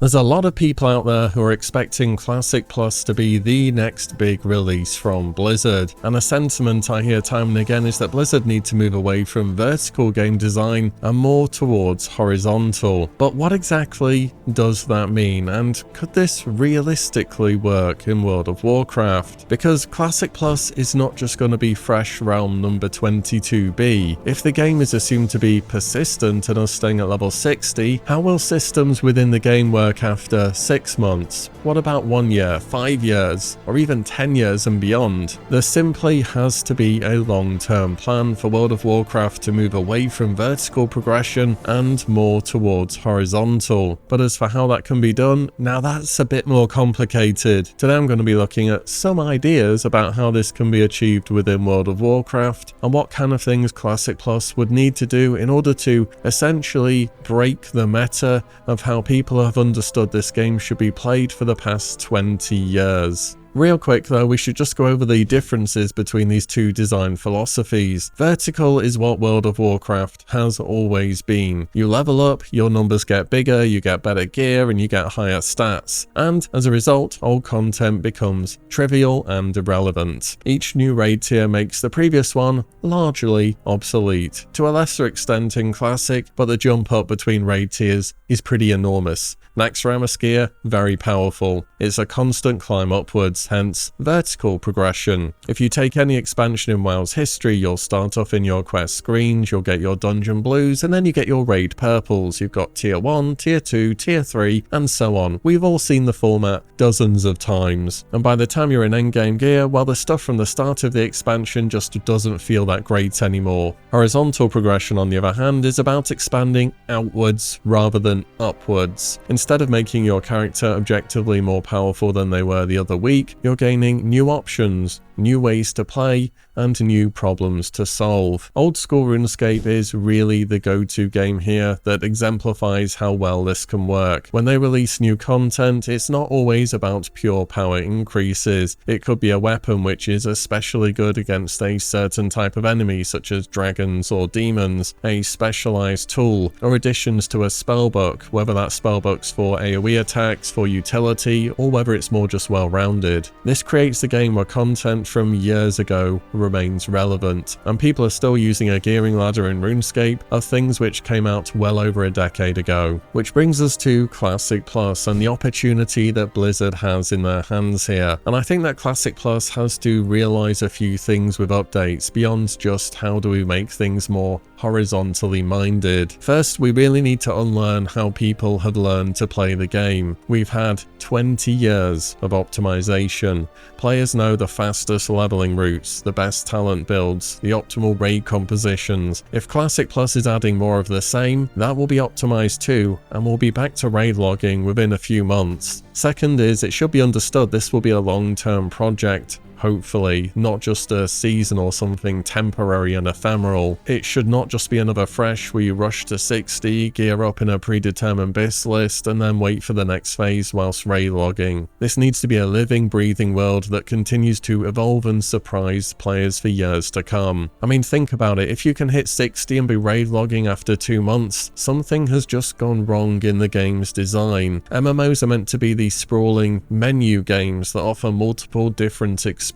There's a lot of people out there who are expecting Classic Plus to be the next big release from Blizzard, and a sentiment I hear time and again is that Blizzard need to move away from vertical game design and more towards horizontal. But what exactly does that mean, and could this realistically work in World of Warcraft? Because Classic Plus is not just going to be fresh realm number 22B. If the game is assumed to be persistent and us staying at level 60, how will systems within the game work after 6 months? What about 1 year, 5 years, or even 10 years and beyond? There simply has to be a long-term plan for World of Warcraft to move away from vertical progression and more towards horizontal. But as for how that can be done, now that's a bit more complicated. Today I'm going to be looking at some ideas about how this can be achieved within World of Warcraft and what kind of things Classic Plus would need to do in order to essentially break the meta of how people have understood this game should be played for the past 20 years. Real quick though, we should just go over the differences between these two design philosophies. Vertical is what World of Warcraft has always been. You level up, your numbers get bigger, you get better gear, and you get higher stats. And as a result, old content becomes trivial and irrelevant. Each new raid tier makes the previous one largely obsolete. To a lesser extent in Classic, but the jump up between raid tiers is pretty enormous. Max Ramus gear, very powerful. It's a constant climb upwards, hence vertical progression. If you take any expansion in WoW's history, you'll start off in your quest greens, you'll get your dungeon blues, and then you get your raid purples. You've got tier 1, tier 2, tier 3, and so on. We've all seen the format dozens of times. And by the time you're in endgame gear, well, the stuff from the start of the expansion just doesn't feel that great anymore. Horizontal progression, on the other hand, is about expanding outwards rather than upwards. Instead of making your character objectively more powerful than they were the other week, you're gaining new options, new ways to play, and new problems to solve. Old school RuneScape is really the go-to game here that exemplifies how well this can work. When they release new content, it's not always about pure power increases. It could be a weapon which is especially good against a certain type of enemy, such as dragons or demons, a specialized tool, or additions to a spellbook, whether that spellbook's for AoE attacks, for utility, or whether it's more just well-rounded. This creates a game where content from years ago remains relevant, and people are still using a gearing ladder in RuneScape of things which came out well over a decade ago. Which brings us to Classic Plus and the opportunity that Blizzard has in their hands here. And I think that Classic Plus has to realize a few things with updates beyond just how do we make things more horizontally minded. First, we really need to unlearn how people have learned to play the game. We've had 20 years of optimization. Players know the fastest leveling routes, the best talent builds, the optimal raid compositions. If Classic Plus is adding more of the same, that will be optimized too, and we'll be back to raid logging within a few months. Second is, it should be understood this will be a long-term project. Hopefully, not just a season or something temporary and ephemeral. It should not just be another fresh where you rush to 60, gear up in a predetermined BIS list, and then wait for the next phase whilst raid logging. This needs to be a living, breathing world that continues to evolve and surprise players for years to come. I mean, think about it, if you can hit 60 and be raid logging after 2 months, something has just gone wrong in the game's design. MMOs are meant to be these sprawling menu games that offer multiple different experiences,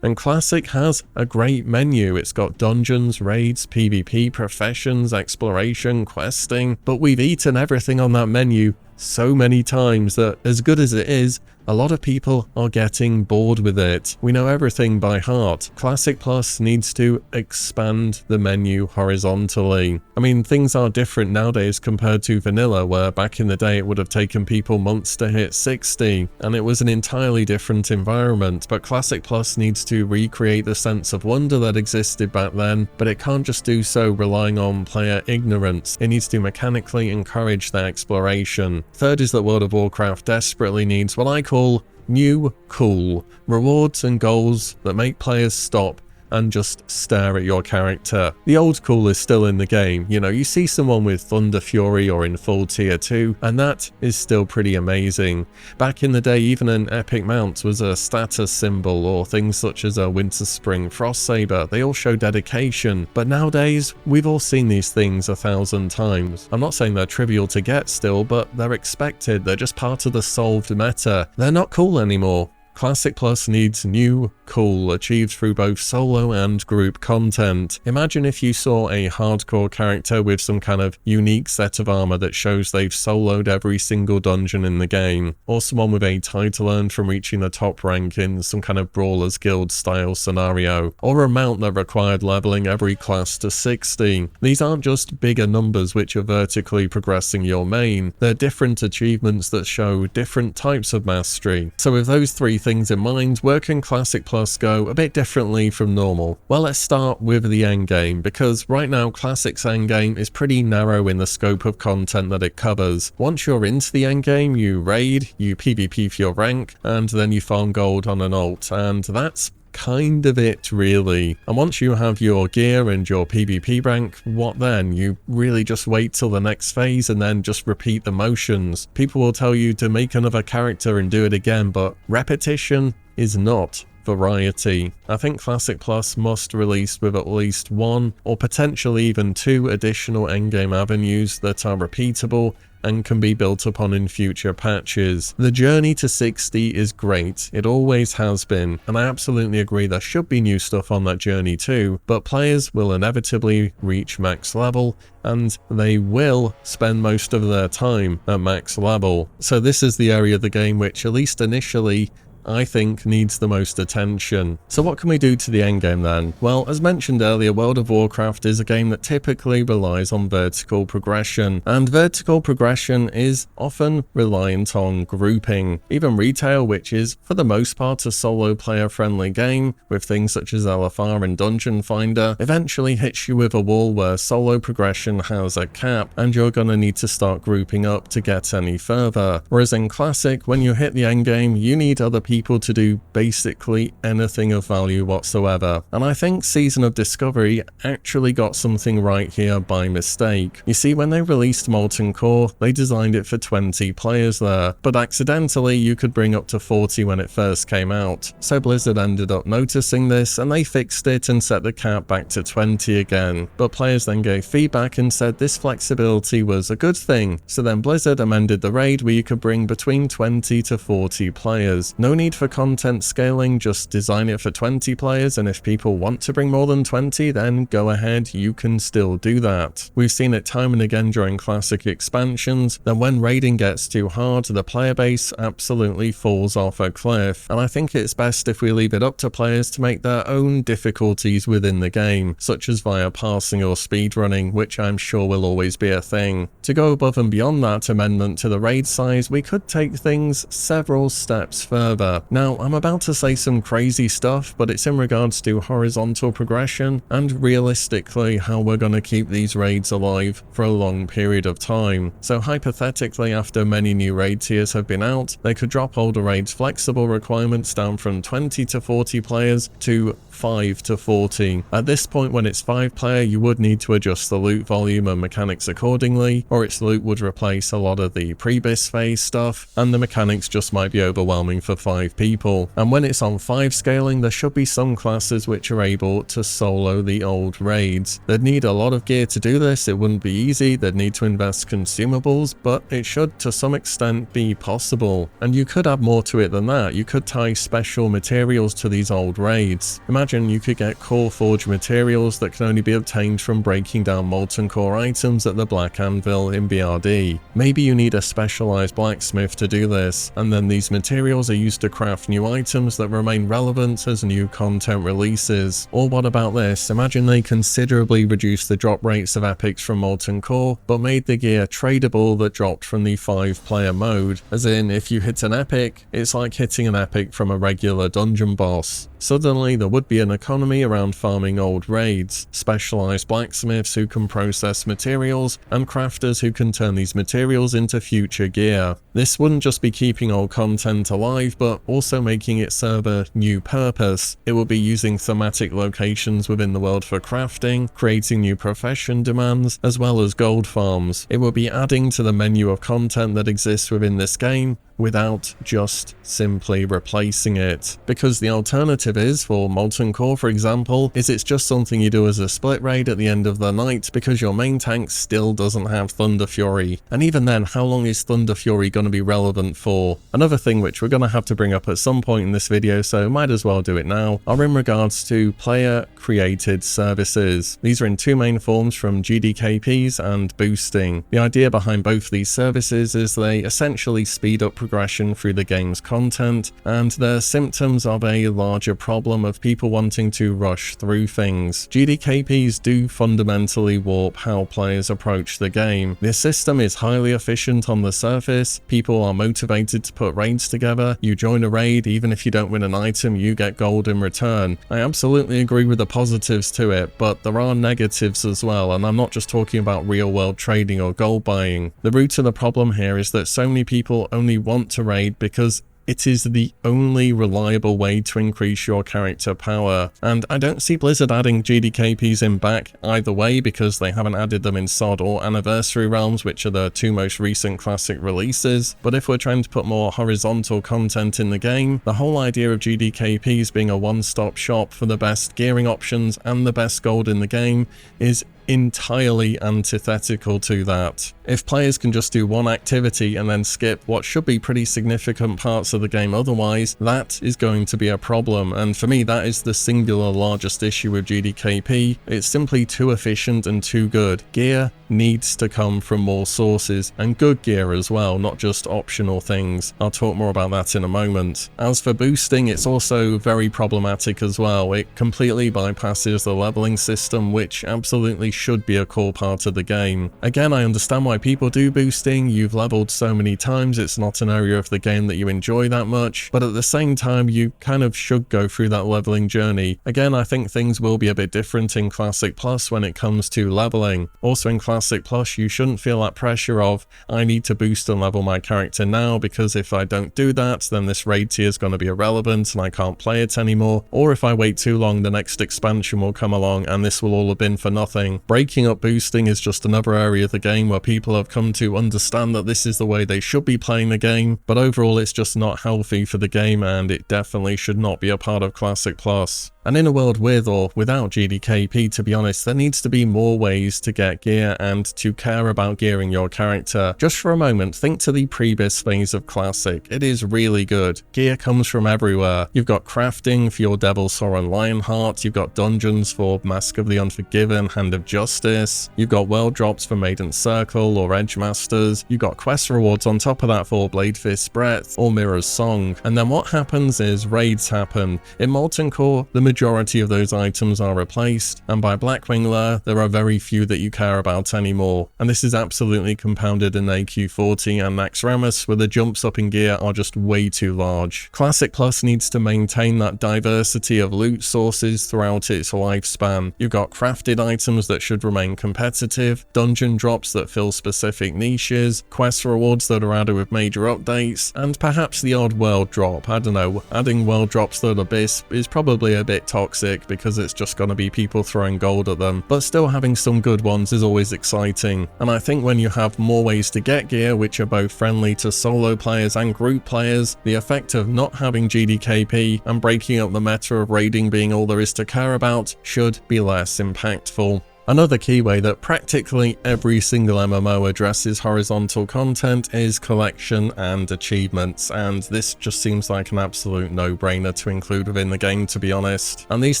and Classic has a great menu. It's got dungeons, raids, PvP, professions, exploration, questing, but we've eaten everything on that menu so many times that, as good as it is, a lot of people are getting bored with it. We know everything by heart. Classic Plus needs to expand the menu horizontally. I mean, things are different nowadays compared to vanilla, where back in the day it would have taken people months to hit 60, and it was an entirely different environment. But Classic Plus needs to recreate the sense of wonder that existed back then, but it can't just do so relying on player ignorance. It needs to mechanically encourage their exploration. Third is that World of Warcraft desperately needs what I call new cool rewards and goals that make players stop and just stare at your character. The old cool is still in the game. You know, you see someone with Thunder Fury or in full tier 2, and that is still pretty amazing. Back in the day, even an epic mount was a status symbol, or things such as a Winter Spring Frost Saber. They all show dedication, but nowadays we've all seen these things 1,000 times. I'm not saying they're trivial to get still, but they're expected. They're just part of the solved meta. They're not cool anymore. Classic Plus needs new, cool, achieved through both solo and group content. Imagine if you saw a hardcore character with some kind of unique set of armor that shows they've soloed every single dungeon in the game, or someone with a title earned from reaching the top rank in some kind of Brawlers Guild style scenario, or a mount that required leveling every class to 60. These aren't just bigger numbers which are vertically progressing your main, they're different achievements that show different types of mastery. So with those three things in mind, where can Classic Plus go a bit differently from normal? Well, let's start with the endgame, because right now Classic's endgame is pretty narrow in the scope of content that it covers. Once you're into the endgame, you raid, you PvP for your rank, and then you farm gold on an ult, and that's kind of it really. And once you have your gear and your PvP rank, what then? You really just wait till the next phase and then just repeat the motions. People will tell you to make another character and do it again, but repetition is not variety. I think Classic Plus must release with at least one or potentially even two additional endgame avenues that are repeatable and can be built upon in future patches. The journey to 60 is great, it always has been, and I absolutely agree there should be new stuff on that journey too, but players will inevitably reach max level, and they will spend most of their time at max level. So this is the area of the game which, at least initially, I think needs the most attention. So what can we do to the endgame then? Well, as mentioned earlier, World of Warcraft is a game that typically relies on vertical progression, and vertical progression is often reliant on grouping. Even retail, which is for the most part a solo player friendly game with things such as LFR and Dungeon Finder, eventually hits you with a wall where solo progression has a cap and you're gonna need to start grouping up to get any further. Whereas in Classic, when you hit the endgame, you need other people to do basically anything of value whatsoever. And I think Season of Discovery actually got something right here by mistake. You see, when they released Molten Core, they designed it for 20 players there, but accidentally you could bring up to 40 when it first came out. So Blizzard ended up noticing this and they fixed it and set the cap back to 20 again. But players then gave feedback and said this flexibility was a good thing. So then Blizzard amended the raid where you could bring between 20 to 40 players. No need for content scaling, just design it for 20 players, and if people want to bring more than 20, then go ahead, you can still do that. We've seen it time and again during Classic expansions, that when raiding gets too hard, the player base absolutely falls off a cliff, and I think it's best if we leave it up to players to make their own difficulties within the game, such as via parsing or speedrunning, which I'm sure will always be a thing. To go above and beyond that amendment to the raid size, we could take things several steps further. Now, I'm about to say some crazy stuff, but it's in regards to horizontal progression and realistically how we're going to keep these raids alive for a long period of time. So hypothetically, after many new raid tiers have been out, they could drop older raids' flexible requirements down from 20 to 40 players to 5 to 40. At this point, when it's 5 player, you would need to adjust the loot volume and mechanics accordingly, or its loot would replace a lot of the pre-bis phase stuff, and the mechanics just might be overwhelming for 5 people. And when it's on 5 scaling, there should be some classes which are able to solo the old raids. They'd need a lot of gear to do this, it wouldn't be easy, they'd need to invest consumables, but it should to some extent be possible. And you could add more to it than that, you could tie special materials to these old raids. Imagine you could get core forge materials that can only be obtained from breaking down molten core items at the Black Anvil in BRD. Maybe you need a specialized blacksmith to do this, and then these materials are used to craft new items that remain relevant as new content releases. Or what about this? Imagine they considerably reduced the drop rates of epics from Molten Core, but made the gear tradable that dropped from the 5-player mode. As in, if you hit an epic, it's like hitting an epic from a regular dungeon boss. Suddenly, there would be an economy around farming old raids, specialized blacksmiths who can process materials, and crafters who can turn these materials into future gear. This wouldn't just be keeping old content alive, but also making it serve a new purpose. It will be using thematic locations within the world for crafting, creating new profession demands, as well as gold farms. It will be adding to the menu of content that exists within this game, without just simply replacing it. Because the alternative is, for Molten Core for example, is it's just something you do as a split raid at the end of the night because your main tank still doesn't have Thunder Fury. And even then, how long is Thunder Fury going to be relevant for? Another thing which we're going to have to bring up at some point in this video, so might as well do it now, are in regards to player created services. These are in two main forms, from GDKPs and boosting. The idea behind both these services is they essentially speed up progression through the game's content, and they're symptoms of a larger problem of people wanting to rush through things. GDKPs do fundamentally warp how players approach the game. This system is highly efficient on the surface, people are motivated to put raids together, you join a raid, even if you don't win an item, you get gold in return. I absolutely agree with the positives to it, but there are negatives as well, and I'm not just talking about real world trading or gold buying. The root of the problem here is that so many people only want to raid because it is the only reliable way to increase your character power, and I don't see Blizzard adding GDKPs in back either way because they haven't added them in SOD or Anniversary Realms, which are the two most recent classic releases. But if we're trying to put more horizontal content in the game, the whole idea of GDKPs being a one-stop shop for the best gearing options and the best gold in the game is entirely antithetical to that. If players can just do one activity and then skip what should be pretty significant parts of the game otherwise, that is going to be a problem, and for me that is the singular largest issue with GDKP. It's simply too efficient and too good. Gear needs to come from more sources, and good gear as well, not just optional things. I'll talk more about that in a moment. As for boosting, it's also very problematic as well. It completely bypasses the leveling system, which absolutely should be a core part of the game. Again, I understand why people do boosting, you've leveled so many times, it's not an area of the game that you enjoy that much, but at the same time you kind of should go through that leveling journey. Again, I think things will be a bit different in Classic Plus when it comes to leveling. Also in Classic Plus, you shouldn't feel that pressure of, I need to boost and level my character now, because if I don't do that, then this raid tier is going to be irrelevant and I can't play it anymore, or if I wait too long, the next expansion will come along and this will all have been for nothing. Breaking up boosting is just another area of the game where people have come to understand that this is the way they should be playing the game, but overall it's just not healthy for the game and it definitely should not be a part of Classic Plus. And in a world with or without GDKP, to be honest, there needs to be more ways to get gear and to care about gearing your character. Just for a moment, think to the previous phase of Classic. It is really good. Gear comes from everywhere. You've got crafting for your Devil Saw and Lionheart, you've got dungeons for Mask of the Unforgiven, Hand of Justice, you've got world drops for Maiden's Circle or Edge Masters, you've got quest rewards on top of that for Bladefist's Breath or Mirror's Song. And then what happens is raids happen. In Molten Core, the majority of those items are replaced, and by Blackwing Lair, there are very few that you care about anymore. And this is absolutely compounded in AQ40 and Max Remus, where the jumps up in gear are just way too large. Classic Plus needs to maintain that diversity of loot sources throughout its lifespan. You've got crafted items that should remain competitive, dungeon drops that fill specific niches, quest rewards that are added with major updates, and perhaps the odd world drop. I don't know, adding world drops to Abyss is probably a bit toxic because it's just going to be people throwing gold at them, but still having some good ones is always exciting. And I think when you have more ways to get gear which are both friendly to solo players and group players, the effect of not having GDKP and breaking up the meta of raiding being all there is to care about should be less impactful. Another key way that practically every single MMO addresses horizontal content is collection and achievements, and this just seems like an absolute no-brainer to include within the game, to be honest. And these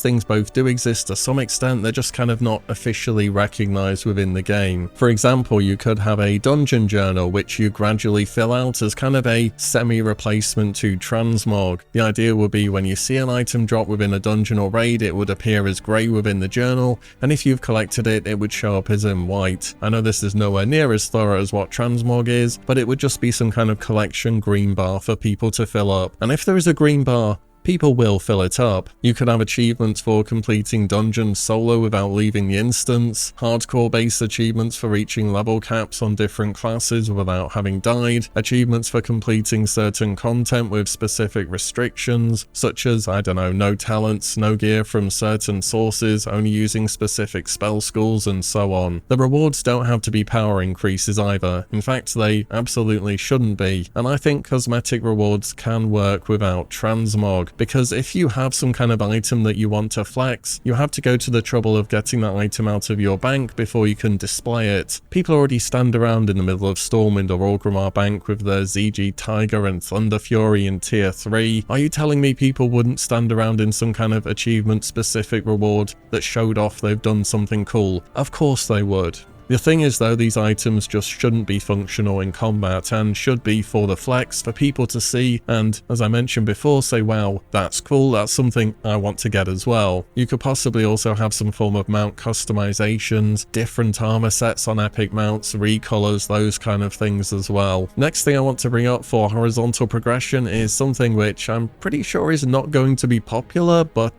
things both do exist to some extent, they're just kind of not officially recognized within the game. For example, you could have a dungeon journal which you gradually fill out as kind of a semi-replacement to transmog. The idea would be when you see an item drop within a dungeon or raid, it would appear as grey within the journal, and if you've collected it would show up as in white. I know this is nowhere near as thorough as what transmog is, but it would just be some kind of collection green bar for people to fill up. And if there is a green bar people will fill it up. You could have achievements for completing dungeons solo without leaving the instance, hardcore-based achievements for reaching level caps on different classes without having died, achievements for completing certain content with specific restrictions, such as, I don't know, no talents, no gear from certain sources, only using specific spell schools, and so on. The rewards don't have to be power increases either. In fact, they absolutely shouldn't be, and I think cosmetic rewards can work without transmog, because if you have some kind of item that you want to flex, you have to go to the trouble of getting that item out of your bank before you can display it. People already stand around in the middle of Stormwind or Orgrimmar Bank with their ZG Tiger and Thunder Fury in tier 3. Are you telling me people wouldn't stand around in some kind of achievement specific reward that showed off they've done something cool? Of course they would. The thing is though, these items just shouldn't be functional in combat and should be for the flex, for people to see and, as I mentioned before, say, wow, that's cool, that's something I want to get as well. You could possibly also have some form of mount customizations, different armor sets on epic mounts, recolors, those kind of things as well. Next thing I want to bring up for horizontal progression is something which I'm pretty sure is not going to be popular, but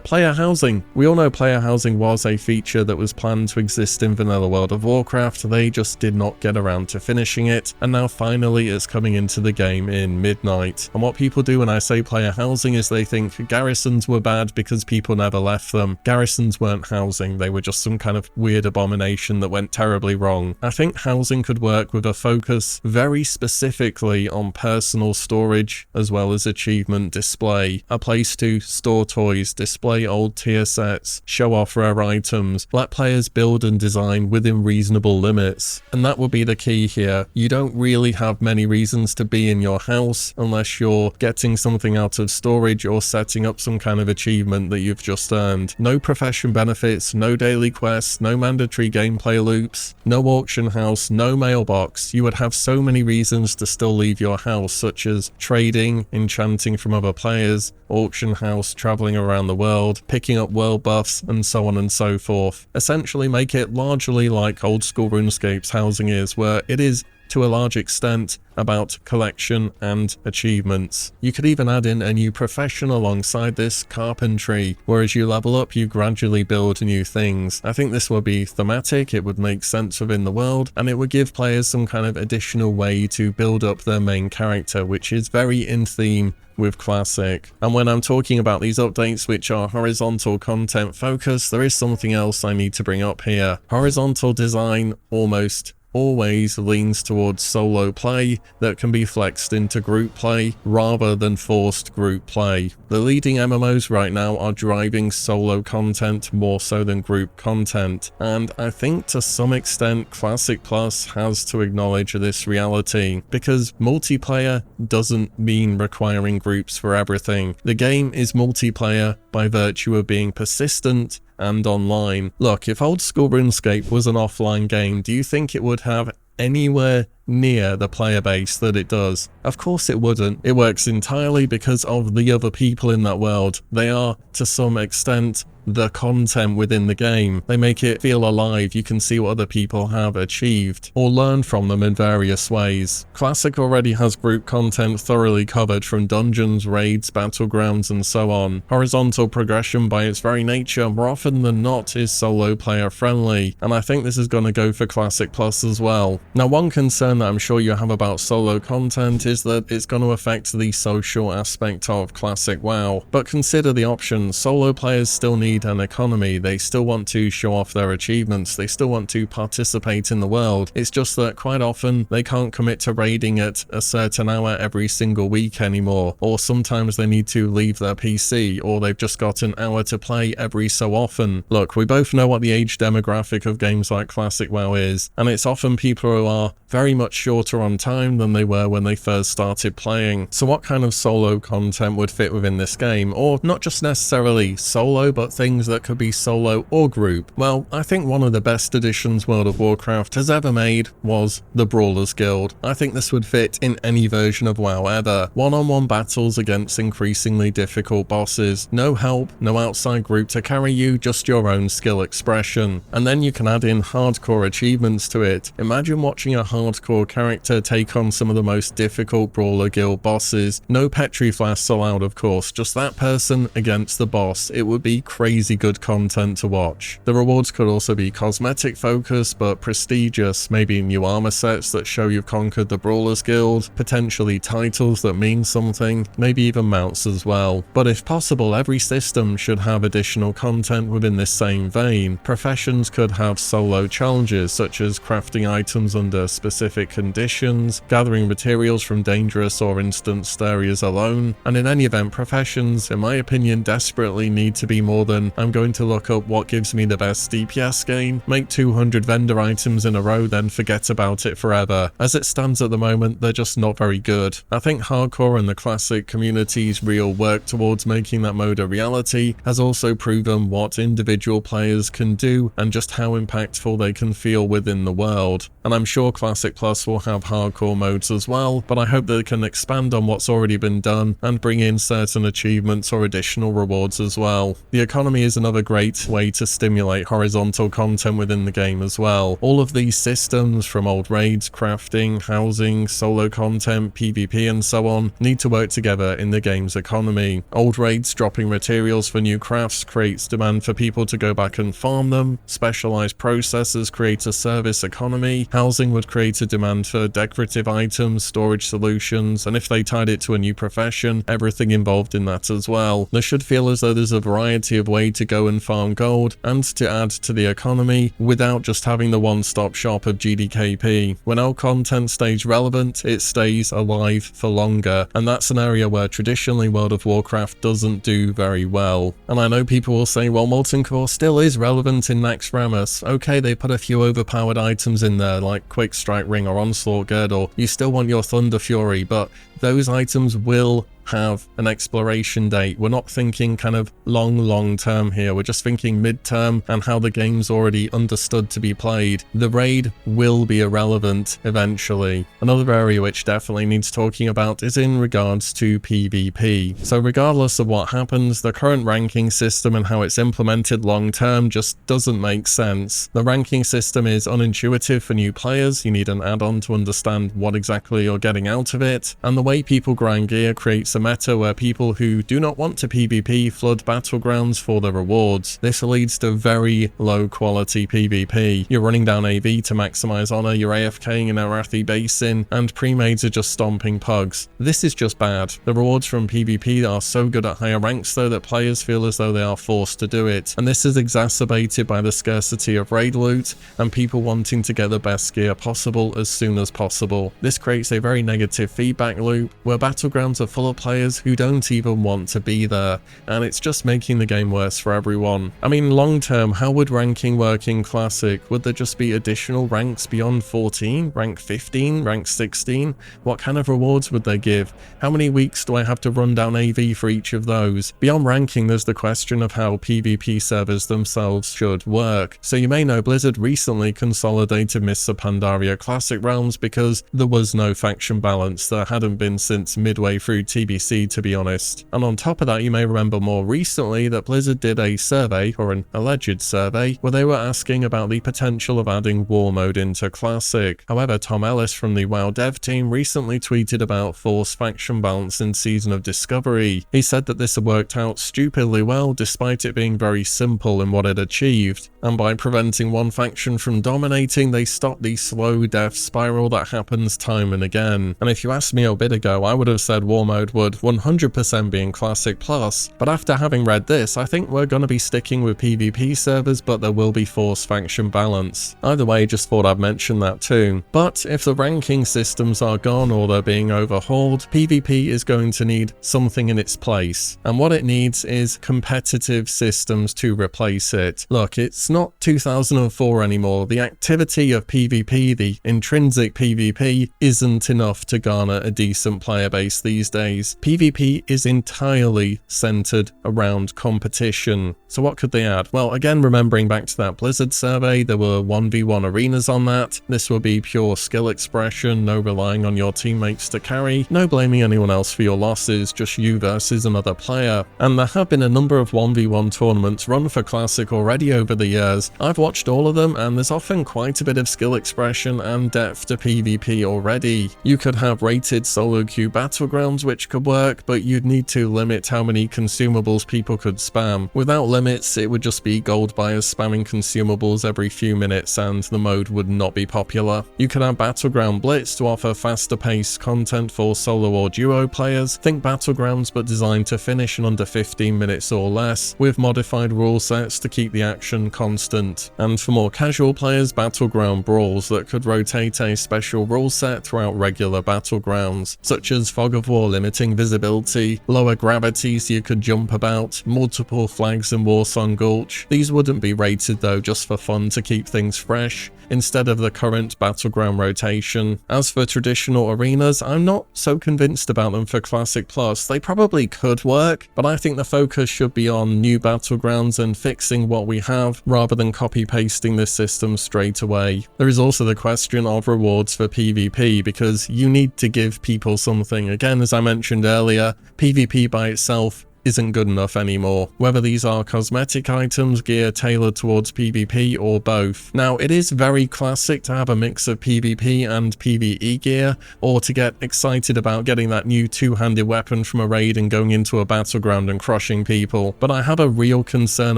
player housing. We all know player housing was a feature that was planned to exist in vanilla World of Warcraft. They just did not get around to finishing it, and now finally it's coming into the game in Midnight. And what people do when I say player housing is they think garrisons were bad because people never left them. Garrisons weren't housing, they were just some kind of weird abomination that went terribly wrong. I think housing could work with a focus very specifically on personal storage as well as achievement display. A place to store toys, display old tier sets, show off rare items, let players build and design within reasonable limits. And that would be the key here. You don't really have many reasons to be in your house unless you're getting something out of storage or setting up some kind of achievement that you've just earned. No profession benefits, no daily quests, no mandatory gameplay loops, no auction house, no mailbox. You would have so many reasons to still leave your house, such as trading, enchanting from other players, auction house, traveling around the world, picking up world buffs, and so on and so forth. Essentially make it largely like old school RuneScape's housing is, where it is to a large extent about collection and achievements. You could even add in a new profession alongside this, carpentry, where as you level up you gradually build new things. I think this would be thematic, it would make sense within the world, and it would give players some kind of additional way to build up their main character, which is very in theme with Classic. And when I'm talking about these updates which are horizontal content focused, there is something else I need to bring up here. Horizontal design almost always leans towards solo play that can be flexed into group play rather than forced group play. The leading MMOs right now are driving solo content more so than group content, and I think to some extent Classic Plus has to acknowledge this reality, because multiplayer doesn't mean requiring groups for everything. The game is multiplayer by virtue of being persistent and online. Look, if old school RuneScape was an offline game, do you think it would have anywhere near the player base that it does? Of course it wouldn't. It works entirely because of the other people in that world. They are, to some extent, the content within the game. They make it feel alive. You can see what other people have achieved or learn from them in various ways. Classic already has group content thoroughly covered from dungeons, raids, battlegrounds, and so on. Horizontal progression by its very nature more often than not is solo player friendly, and I think this is going to go for Classic Plus as well. Now, one concern that I'm sure you have about solo content is that it's going to affect the social aspect of Classic WoW, but consider the options. Solo players still need an economy, they still want to show off their achievements, they still want to participate in the world. It's just that quite often they can't commit to raiding at a certain hour every single week anymore, or sometimes they need to leave their PC, or they've just got an hour to play every so often. Look, we both know what the age demographic of games like Classic WoW is, and it's often people who are very much shorter on time than they were when they first started playing. So what kind of solo content would fit within this game? Or not just necessarily solo, but things that could be solo or group. Well, I think one of the best additions World of Warcraft has ever made was the Brawlers Guild. I think this would fit in any version of WoW ever. One-on-one battles against increasingly difficult bosses. No help, no outside group to carry you, just your own skill expression. And then you can add in hardcore achievements to it. Imagine watching a hardcore hardcore character take on some of the most difficult Brawler Guild bosses. No Petriflasts allowed, of course, just that person against the boss. It would be crazy good content to watch. The rewards could also be cosmetic focused, but prestigious, maybe new armor sets that show you've conquered the Brawlers Guild, potentially titles that mean something, maybe even mounts as well. But if possible, every system should have additional content within this same vein. Professions could have solo challenges, such as crafting items under specific conditions, gathering materials from dangerous or instanced areas alone, and in any event, professions, in my opinion, desperately need to be more than I'm going to look up what gives me the best DPS gain, make 200 vendor items in a row, then forget about it forever. As it stands at the moment, they're just not very good. I think hardcore and the classic community's real work towards making that mode a reality has also proven what individual players can do and just how impactful they can feel within the world. And I'm sure Classic Plus will have hardcore modes as well, but I hope they can expand on what's already been done and bring in certain achievements or additional rewards as well. The economy is another great way to stimulate horizontal content within the game as well. All of these systems, from old raids, crafting, housing, solo content, PvP and so on, need to work together in the game's economy. Old raids dropping materials for new crafts creates demand for people to go back and farm them. Specialized processors create a service economy. Housing would create a demand for decorative items, storage solutions, and if they tied it to a new profession, everything involved in that as well. There should feel as though there's a variety of ways to go and farm gold and to add to the economy without just having the one-stop shop of GDKP. When our content stays relevant, it stays alive for longer, and that's an area where traditionally World of Warcraft doesn't do very well. And I know people will say, well, Molten Core still is relevant in Naxxramas. Okay, they put a few overpowered items in there like Quick Strike Ring or Onslaught Girdle. You still want your Thunder Fury, but those items will have an exploration date. We're not thinking kind of long term here. We're just thinking mid-term and how the game's already understood to be played. The raid will be irrelevant eventually. Another area which definitely needs talking about is in regards to PvP. So regardless of what happens, the current ranking system and how it's implemented long term just doesn't make sense. The ranking system is unintuitive for new players. You need an add-on to understand what exactly you're getting out of it, and the way people grind gear creates a meta where people who do not want to PvP flood battlegrounds for the rewards. This leads to very low quality PvP. You're running down AV to maximize honor, you're AFKing in Arathi Basin, and pre-mades are just stomping pugs. This is just bad. The rewards from PvP are so good at higher ranks though that players feel as though they are forced to do it, and this is exacerbated by the scarcity of raid loot and people wanting to get the best gear possible as soon as possible. This creates a very negative feedback loop where battlegrounds are full of players who don't even want to be there, and it's just making the game worse for everyone. I mean, long term, how would ranking work in Classic? Would there just be additional ranks beyond 14? Rank 15? Rank 16? What kind of rewards would they give? How many weeks do I have to run down AV for each of those? Beyond ranking, there's the question of how PvP servers themselves should work. So you may know Blizzard recently consolidated Mists of Pandaria Classic realms because there was no faction balance. There hadn't been since midway through TBC, to be honest. And on top of that, you may remember more recently that Blizzard did a survey, or an alleged survey, where they were asking about the potential of adding War Mode into Classic. However, Tom Ellis from the WoW dev team recently tweeted about forced faction balance in Season of Discovery. He said that this had worked out stupidly well despite it being very simple in what it achieved, and by preventing one faction from dominating, they stopped the slow death spiral that happens time and again. And if you asked me a bit ago, I would have said War Mode would 100% be in Classic Plus, but after having read this, I think we're going to be sticking with PvP servers, but there will be forced faction balance. Either way, just thought I'd mention that too. But if the ranking systems are gone or they're being overhauled, PvP is going to need something in its place, and what it needs is competitive systems to replace it. Look, it's not 2004 anymore. The activity of PvP, the intrinsic PvP, isn't enough to garner a decent player base these days. is PvP is entirely centered around competition. So what could they add? Well, again, remembering back to that Blizzard survey, there were 1v1 arenas on that. This will be pure skill expression, no relying on your teammates to carry, no blaming anyone else for your losses, just you versus another player. And there have been a number of 1v1 tournaments run for Classic already over the years. I've watched all of them, and there's often quite a bit of skill expression and depth to PvP already. You could have rated solo queue battlegrounds which could work, but you'd need to limit how many consumables people could spam. Without limits, it would just be gold buyers spamming consumables every few minutes and the mode would not be popular. You could have Battleground Blitz to offer faster paced content for solo or duo players. Think Battlegrounds but designed to finish in under 15 minutes or less, with modified rule sets to keep the action constant. And for more casual players, Battleground Brawls that could rotate a special rule set throughout regular battlegrounds, such as Fog of War limiting visibility, lower gravity so you could jump about, multiple flags in Warsong Gulch. These wouldn't be rated though, just for fun to keep things fresh, instead of the current battleground rotation. As for traditional arenas, I'm not so convinced about them for Classic Plus. They probably could work, but I think the focus should be on new battlegrounds and fixing what we have, rather than copy-pasting this system straight away. There is also the question of rewards for PvP, because you need to give people something. Again, as I mentioned earlier, PvP by itself isn't good enough anymore, whether these are cosmetic items, gear tailored towards PvP, or both. Now, it is very classic to have a mix of PvP and PvE gear, or to get excited about getting that new two-handed weapon from a raid and going into a battleground and crushing people, but I have a real concern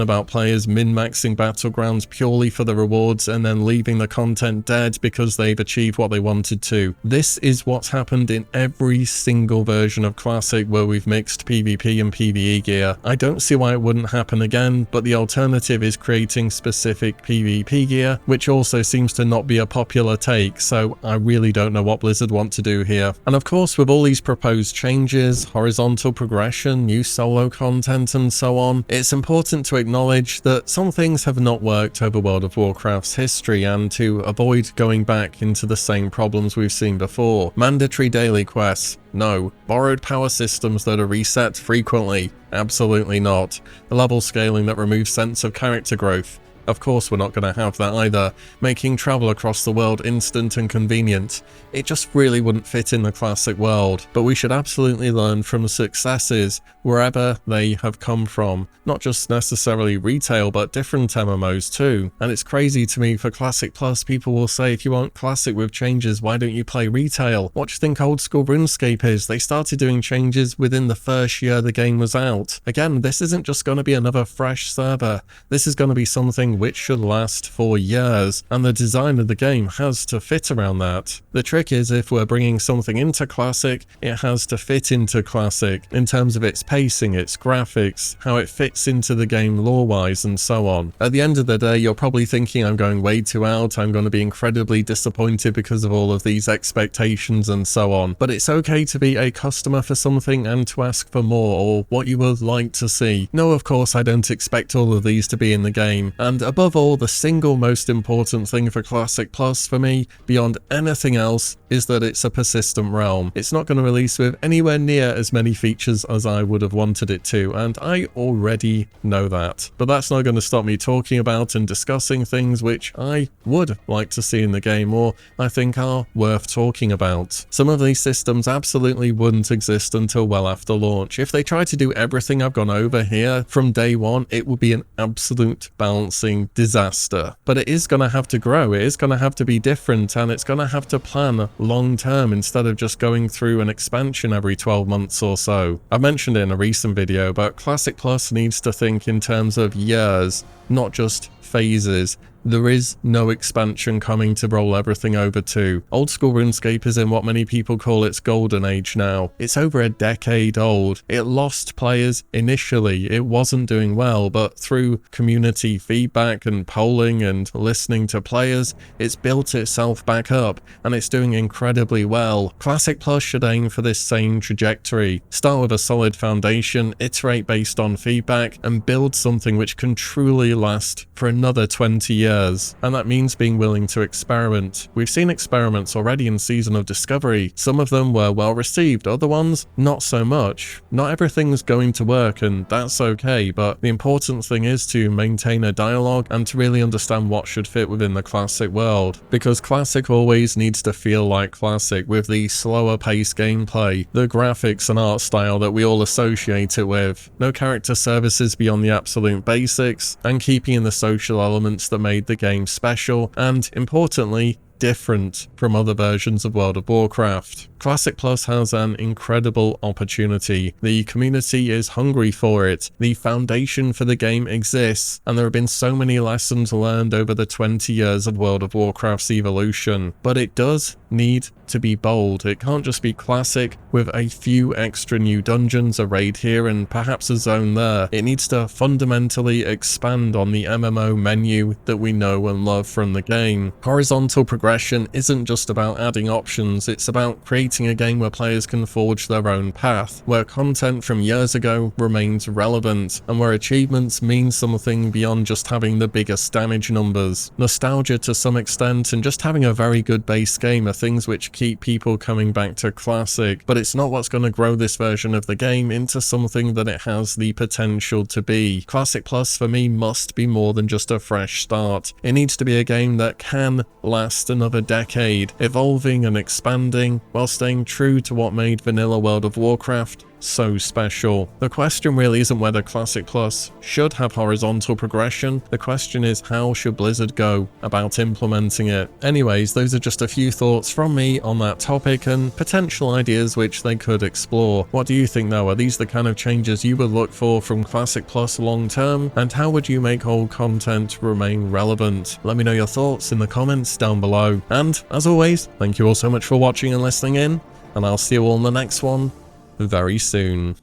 about players min-maxing battlegrounds purely for the rewards and then leaving the content dead because they've achieved what they wanted to. This is what's happened in every single version of Classic where we've mixed PvP and PvE gear. I don't see why it wouldn't happen again, but the alternative is creating specific PvP gear, which also seems to not be a popular take, so I really don't know what Blizzard want to do here. And of course, with all these proposed changes, horizontal progression, new solo content and so on, it's important to acknowledge that some things have not worked over World of Warcraft's history, and to avoid going back into the same problems we've seen before. Mandatory daily quests? No. Borrowed power systems that are reset frequently? Absolutely not. The level scaling that removes sense of character growth? Of course we're not going to have that either. Making travel across the world instant and convenient? It just really wouldn't fit in the Classic world, but we should absolutely learn from successes wherever they have come from. Not just necessarily retail, but different MMOs too. And it's crazy to me, for Classic Plus, people will say, if you want Classic with changes, why don't you play retail? What do you think old school RuneScape is? They started doing changes within the first year the game was out. Again, this isn't just going to be another fresh server. This is going to be something which should last for years, and the design of the game has to fit around that. The trick is, if we're bringing something into Classic, it has to fit into Classic in terms of its pacing, its graphics, how it fits into the game lore-wise, and so on. At the end of the day, you're probably thinking I'm going way too out, I'm going to be incredibly disappointed because of all of these expectations and so on, but it's okay to be a customer for something and to ask for more, or what you would like to see. No, of course I don't expect all of these to be in the game, and above all, the single most important thing for Classic Plus for me, beyond anything else, is that it's a persistent realm. It's not going to release with anywhere near as many features as I would have wanted it to, and I already know that. But that's not going to stop me talking about and discussing things which I would like to see in the game, or I think are worth talking about. Some of these systems absolutely wouldn't exist until well after launch. If they try to do everything I've gone over here from day one, it would be an absolute balancing disaster. But it is going to have to grow, it is going to have to be different, and it's going to have to plan long term instead of just going through an expansion every 12 months or so. I mentioned it in a recent video, but Classic Plus needs to think in terms of years, not just phases. There is no expansion coming to roll everything over to. Old school RuneScape is in what many people call its golden age now. It's over a decade old. It lost players initially. It wasn't doing well, but through community feedback and polling and listening to players, it's built itself back up, and it's doing incredibly well. Classic Plus should aim for this same trajectory. Start with a solid foundation, iterate based on feedback, and build something which can truly last for another 20 years. years, and that means being willing to experiment. We've seen experiments already in Season of Discovery. Some of them were well received, other ones not so much. Not everything's going to work, and that's okay, but the important thing is to maintain a dialogue and to really understand what should fit within the classic world, because classic always needs to feel like classic, with the slower paced gameplay, the graphics and art style that we all associate it with, no character services beyond the absolute basics, and keeping in the social elements that made the game special and, importantly, different from other versions of World of Warcraft. Classic Plus has an incredible opportunity. The community is hungry for it, the foundation for the game exists, and there have been so many lessons learned over the 20 years of World of Warcraft's evolution. But it does need to be bold. It can't just be classic with a few extra new dungeons, a raid here and perhaps a zone there. It needs to fundamentally expand on the MMO menu that we know and love from the game. Horizontal progression isn't just about adding options, it's about creating a game where players can forge their own path, where content from years ago remains relevant, and where achievements mean something beyond just having the biggest damage numbers. Nostalgia to some extent and just having a very good base game are things which keep people coming back to Classic, but it's not what's going to grow this version of the game into something that it has the potential to be. Classic Plus for me must be more than just a fresh start. It needs to be a game that can last another decade, evolving and expanding while staying true to what made vanilla World of Warcraft so special. The question really isn't whether Classic Plus should have horizontal progression, the question is how should Blizzard go about implementing it. Anyways, those are just a few thoughts from me on that topic and potential ideas which they could explore. What do you think though? Are these the kind of changes you would look for from Classic Plus long term? And how would you make old content remain relevant? Let me know your thoughts in the comments down below. And as always, thank you all so much for watching and listening in, and I'll see you all in the next one very soon.